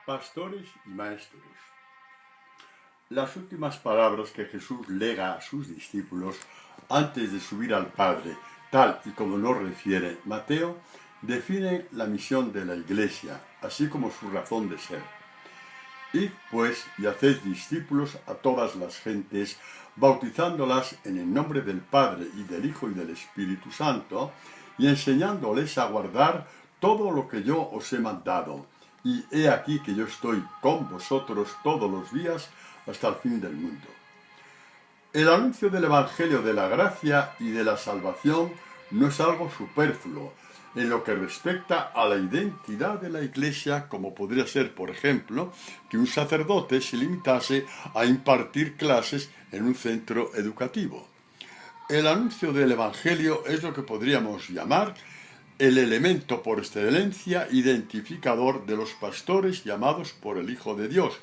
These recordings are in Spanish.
Pastores y maestros. Las últimas palabras que Jesús lega a sus discípulos antes de subir al Padre, tal y como nos refiere Mateo, definen la misión de la Iglesia, así como su razón de ser. Id pues y haced discípulos a todas las gentes, bautizándolas en el nombre del Padre y del Hijo y del Espíritu Santo, y enseñándoles a guardar todo lo que yo os he mandado. Y he aquí que yo estoy con vosotros todos los días hasta el fin del mundo. El anuncio del Evangelio de la gracia y de la salvación no es algo superfluo en lo que respecta a la identidad de la Iglesia, como podría ser, por ejemplo, que un sacerdote se limitase a impartir clases en un centro educativo. El anuncio del Evangelio es lo que podríamos llamar el elemento por excelencia identificador de los pastores llamados por el Hijo de Dios,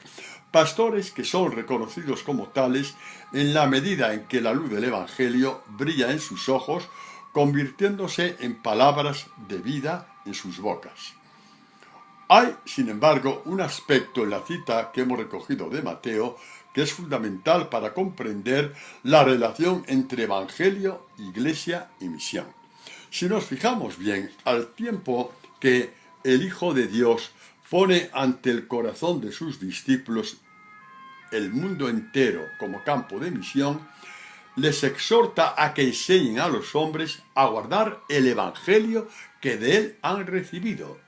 pastores que son reconocidos como tales en la medida en que la luz del Evangelio brilla en sus ojos, convirtiéndose en palabras de vida en sus bocas. Hay, sin embargo, un aspecto en la cita que hemos recogido de Mateo que es fundamental para comprender la relación entre Evangelio, Iglesia y misión. Si nos fijamos bien, al tiempo que el Hijo de Dios pone ante el corazón de sus discípulos el mundo entero como campo de misión, les exhorta a que enseñen a los hombres a guardar el Evangelio que de él han recibido.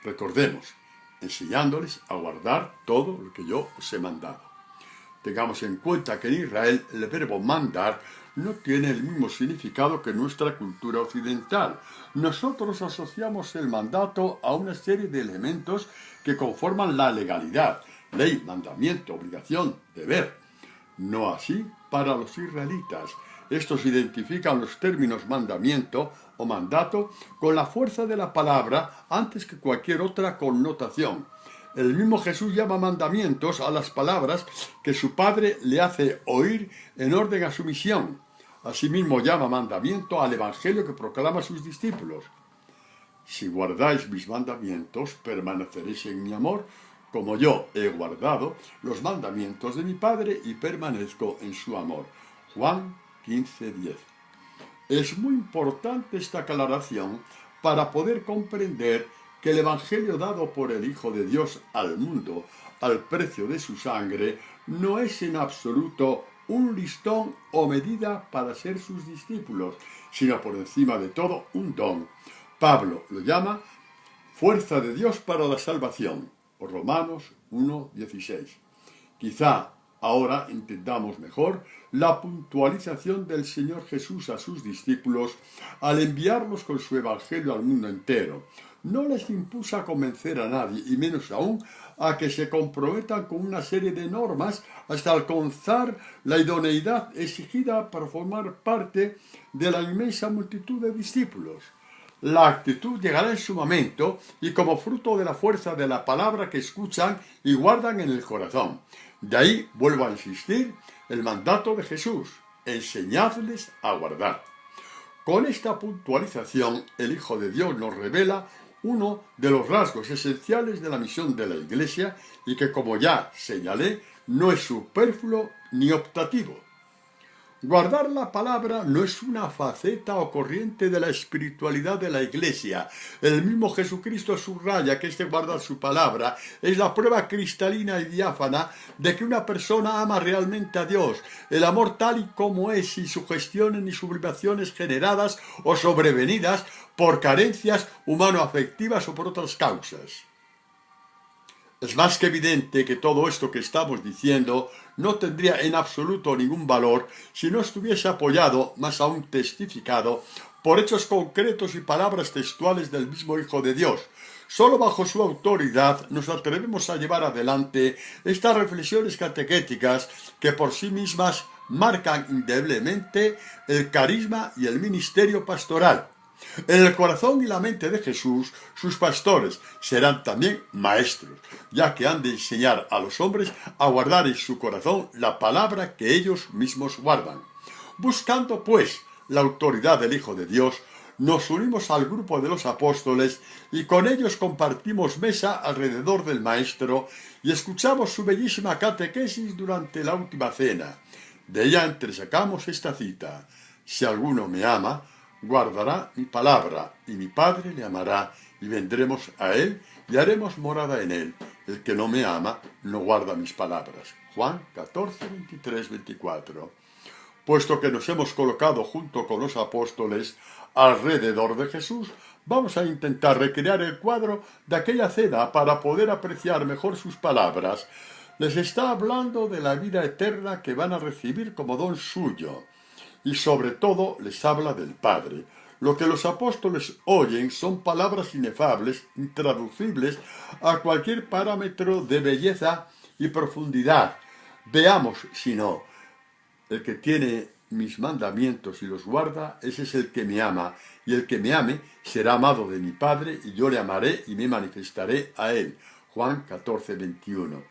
Recordemos, enseñándoles a guardar todo lo que yo os he mandado. Tengamos en cuenta que en Israel el verbo mandar no tiene el mismo significado que nuestra cultura occidental. Nosotros asociamos el mandato a una serie de elementos que conforman la legalidad, ley, mandamiento, obligación, deber. No así para los israelitas. Estos identifican los términos mandamiento o mandato con la fuerza de la palabra antes que cualquier otra connotación. El mismo Jesús llama mandamientos a las palabras que su Padre le hace oír en orden a su misión. Asimismo llama mandamiento al Evangelio que proclama a sus discípulos. Si guardáis mis mandamientos, permaneceréis en mi amor, como yo he guardado los mandamientos de mi Padre y permanezco en su amor. Juan 15:10. Es muy importante esta aclaración para poder comprender que el Evangelio dado por el Hijo de Dios al mundo, al precio de su sangre, no es en absoluto un listón o medida para ser sus discípulos, sino por encima de todo un don. Pablo lo llama fuerza de Dios para la salvación, o Romanos 1:16. Quizá ahora entendamos mejor la puntualización del Señor Jesús a sus discípulos al enviarlos con su Evangelio al mundo entero. No les impuso a convencer a nadie, y menos aún a que se comprometan con una serie de normas hasta alcanzar la idoneidad exigida para formar parte de la inmensa multitud de discípulos. La actitud llegará en su momento y como fruto de la fuerza de la palabra que escuchan y guardan en el corazón. De ahí, vuelvo a insistir, el mandato de Jesús: enseñadles a guardar. Con esta puntualización, el Hijo de Dios nos revela uno de los rasgos esenciales de la misión de la Iglesia y que, como ya señalé, no es superfluo ni optativo. Guardar la palabra no es una faceta o corriente de la espiritualidad de la Iglesia. El mismo Jesucristo subraya que este guardar su palabra es la prueba cristalina y diáfana de que una persona ama realmente a Dios. El amor tal y como es, sin sugestiones ni sublimaciones generadas o sobrevenidas por carencias humano-afectivas o por otras causas. Es más que evidente que todo esto que estamos diciendo no tendría en absoluto ningún valor si no estuviese apoyado, más aún testificado, por hechos concretos y palabras textuales del mismo Hijo de Dios. Solo bajo su autoridad nos atrevemos a llevar adelante estas reflexiones catequéticas que por sí mismas marcan indeleblemente el carisma y el ministerio pastoral. En el corazón y la mente de Jesús, sus pastores serán también maestros, ya que han de enseñar a los hombres a guardar en su corazón la palabra que ellos mismos guardan. Buscando, pues, la autoridad del Hijo de Dios, nos unimos al grupo de los apóstoles y con ellos compartimos mesa alrededor del Maestro y escuchamos su bellísima catequesis durante la última cena. De ella entresacamos esta cita: si alguno me ama, guardará mi palabra, y mi Padre le amará, y vendremos a él y haremos morada en él. El que no me ama, no guarda mis palabras. Juan 14, 23, 24. Puesto que nos hemos colocado junto con los apóstoles alrededor de Jesús, vamos a intentar recrear el cuadro de aquella cena para poder apreciar mejor sus palabras. Les está hablando de la vida eterna que van a recibir como don suyo, y sobre todo les habla del Padre. Lo que los apóstoles oyen son palabras inefables, intraducibles a cualquier parámetro de belleza y profundidad. Veamos, si no, el que tiene mis mandamientos y los guarda, ese es el que me ama, y el que me ame será amado de mi Padre, y yo le amaré y me manifestaré a él. Juan 14, 21.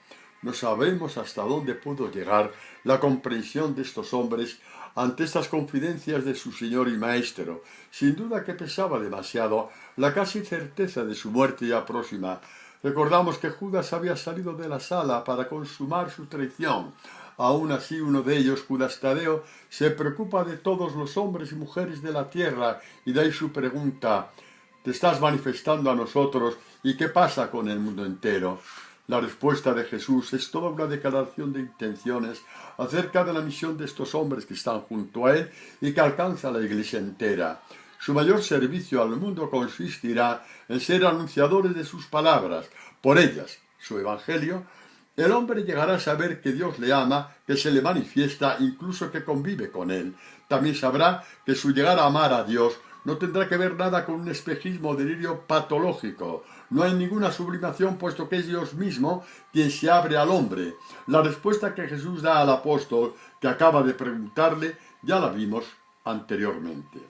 No sabemos hasta dónde pudo llegar la comprensión de estos hombres ante estas confidencias de su Señor y Maestro. Sin duda que pesaba demasiado la casi certeza de su muerte ya próxima. Recordamos que Judas había salido de la sala para consumar su traición. Aún así, uno de ellos, Judas Tadeo, se preocupa de todos los hombres y mujeres de la tierra, y de ahí su pregunta: ¿te estás manifestando a nosotros? ¿Y qué pasa con el mundo entero? La respuesta de Jesús es toda una declaración de intenciones acerca de la misión de estos hombres que están junto a él y que alcanza a la Iglesia entera. Su mayor servicio al mundo consistirá en ser anunciadores de sus palabras. Por ellas, su evangelio, el hombre llegará a saber que Dios le ama, que se le manifiesta, incluso que convive con él. También sabrá que su llegar a amar a Dios no tendrá que ver nada con un espejismo o delirio patológico. No hay ninguna sublimación, puesto que es Dios mismo quien se abre al hombre. La respuesta que Jesús da al apóstol que acaba de preguntarle ya la vimos anteriormente.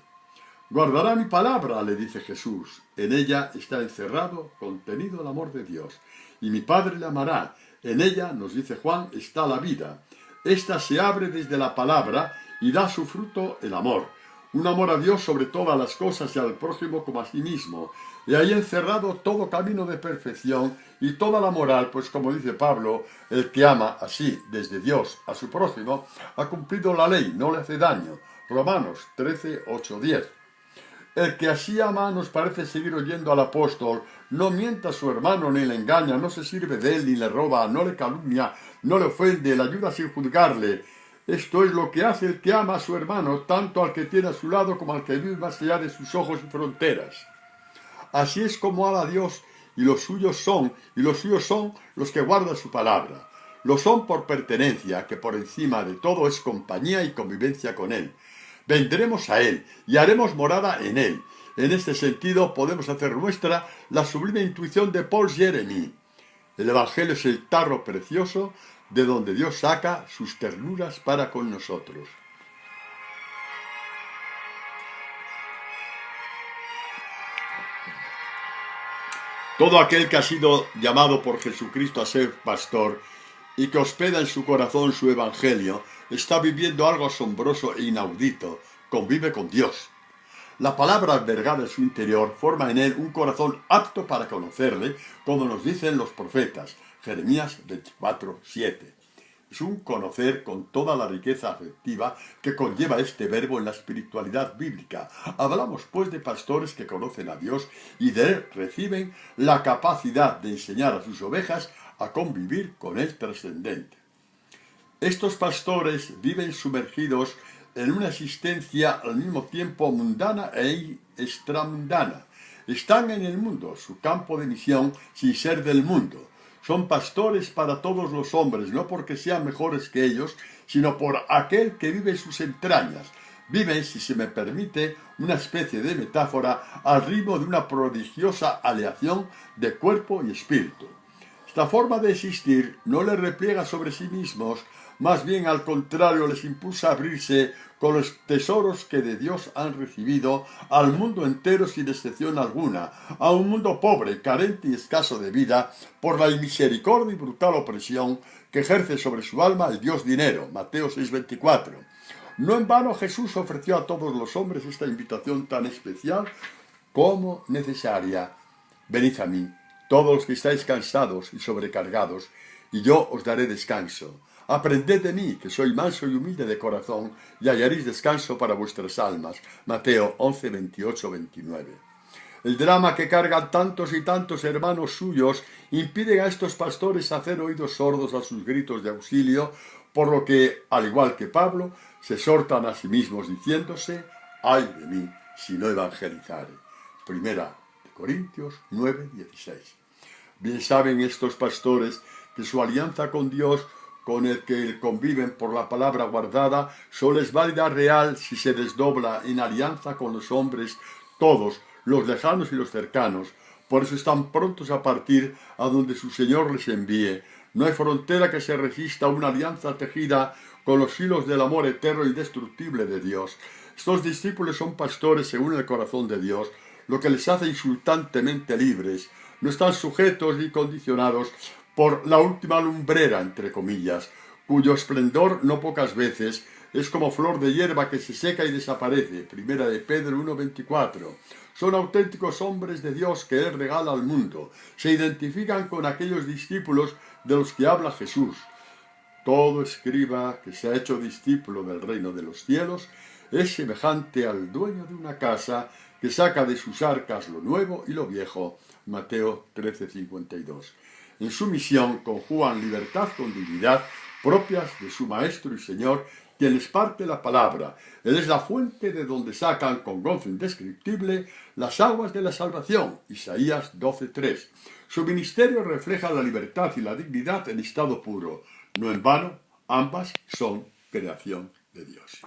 Guardará mi palabra, le dice Jesús. En ella está encerrado, contenido el amor de Dios. Y mi Padre le amará. En ella, nos dice Juan, está la vida. Esta se abre desde la palabra y da su fruto el amor. Un amor a Dios sobre todas las cosas y al prójimo como a sí mismo. Y ahí encerrado todo camino de perfección y toda la moral, pues como dice Pablo, el que ama así desde Dios a su prójimo ha cumplido la ley, no le hace daño. Romanos 13, 8, 10. El que así ama nos parece seguir oyendo al apóstol: no mienta a su hermano ni le engaña, no se sirve de él ni le roba, no le calumnia, no le ofende, le ayuda sin juzgarle. Esto es lo que hace el que ama a su hermano, tanto al que tiene a su lado como al que vive más allá de sus ojos y fronteras. Así es como ama a Dios, y los suyos son los que guardan su palabra. Lo son por pertenencia, que por encima de todo es compañía y convivencia con él. Vendremos a él y haremos morada en él. En este sentido podemos hacer nuestra la sublime intuición de Paul Jérémie. El Evangelio es el tarro precioso de donde Dios saca sus ternuras para con nosotros. Todo aquel que ha sido llamado por Jesucristo a ser pastor y que hospeda en su corazón su Evangelio, está viviendo algo asombroso e inaudito: convive con Dios. La palabra albergada en su interior forma en él un corazón apto para conocerle, como nos dicen los profetas. Jeremías 24, 7. Es un conocer con toda la riqueza afectiva que conlleva este verbo en la espiritualidad bíblica. Hablamos pues de pastores que conocen a Dios y de él reciben la capacidad de enseñar a sus ovejas a convivir con el trascendente. Estos pastores viven sumergidos en una existencia al mismo tiempo mundana e extramundana. Están en el mundo, su campo de misión, sin ser del mundo. Son pastores para todos los hombres, no porque sean mejores que ellos, sino por aquel que vive en sus entrañas. Viven, si se me permite, una especie de metáfora al ritmo de una prodigiosa aleación de cuerpo y espíritu. Esta forma de existir no les repliega sobre sí mismos, más bien al contrario les impulsa a abrirse con los tesoros que de Dios han recibido al mundo entero sin excepción alguna, a un mundo pobre, carente y escaso de vida por la inmisericordia y brutal opresión que ejerce sobre su alma el Dios dinero. Mateo 6:24. No en vano Jesús ofreció a todos los hombres esta invitación tan especial como necesaria. Venid a mí, todos los que estáis cansados y sobrecargados, y yo os daré descanso. Aprended de mí, que soy manso y humilde de corazón, y hallaréis descanso para vuestras almas. Mateo 11, 28, 29. El drama que cargan tantos y tantos hermanos suyos impide a estos pastores hacer oídos sordos a sus gritos de auxilio, por lo que, al igual que Pablo, se exhortan a sí mismos diciéndose: ¡ay de mí si no evangelizare! Primera de Corintios 9, 16. Bien saben estos pastores que su alianza con Dios, con el que conviven por la palabra guardada, solo es válida real si se desdobla en alianza con los hombres, todos, los lejanos y los cercanos. Por eso están prontos a partir a donde su Señor les envíe. No hay frontera que se resista a una alianza tejida con los hilos del amor eterno e indestructible de Dios. Estos discípulos son pastores según el corazón de Dios, lo que les hace insultantemente libres. No están sujetos ni condicionados por la última lumbrera, entre comillas, cuyo esplendor no pocas veces es como flor de hierba que se seca y desaparece. Primera de Pedro 1:24. Son auténticos hombres de Dios que Él regala al mundo. Se identifican con aquellos discípulos de los que habla Jesús. Todo escriba que se ha hecho discípulo del reino de los cielos es semejante al dueño de una casa que saca de sus arcas lo nuevo y lo viejo. Mateo 13:52. En su misión conjugan libertad con dignidad propias de su Maestro y Señor, quien les parte la palabra. Él es la fuente de donde sacan con gozo indescriptible las aguas de la salvación. Isaías 12:3. Su ministerio refleja la libertad y la dignidad en estado puro. No en vano, ambas son creación de Dios.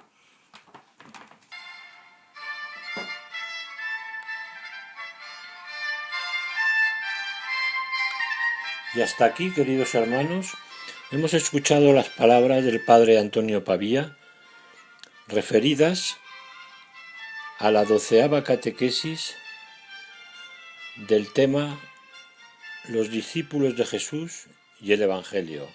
Y hasta aquí, queridos hermanos, hemos escuchado las palabras del padre Antonio Pavía referidas a la 12ª catequesis del tema Los discípulos de Jesús y el Evangelio.